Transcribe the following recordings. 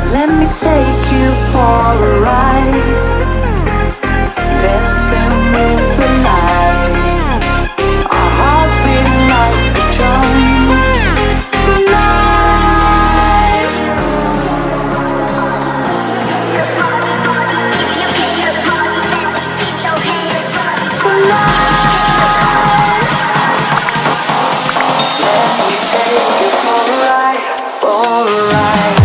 Let me take you for a ride, dancing with the lights, our hearts beating like a drum. Tonight, tonight, let me take you for a ride, for a ride.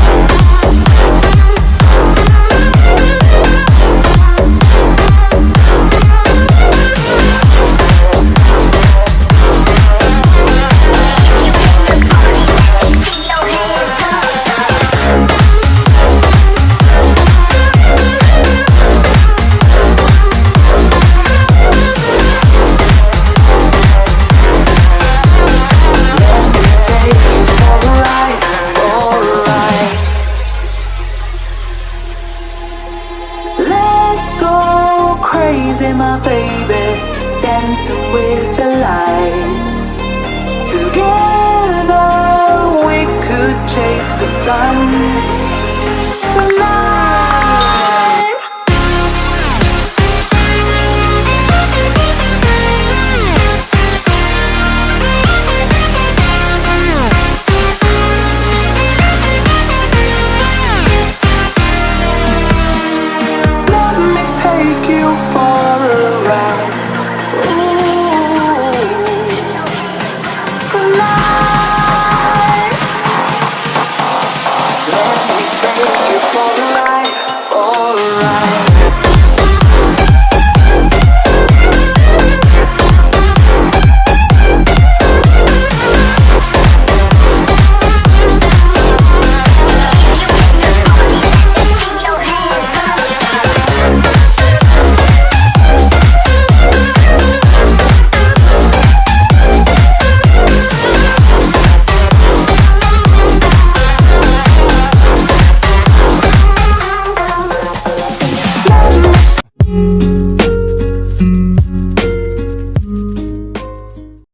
Crazy, my baby, dancing with the lights. Together we could chase the sun tonight. Let me take you for a ride. Ooh, tonight. Let me take you for a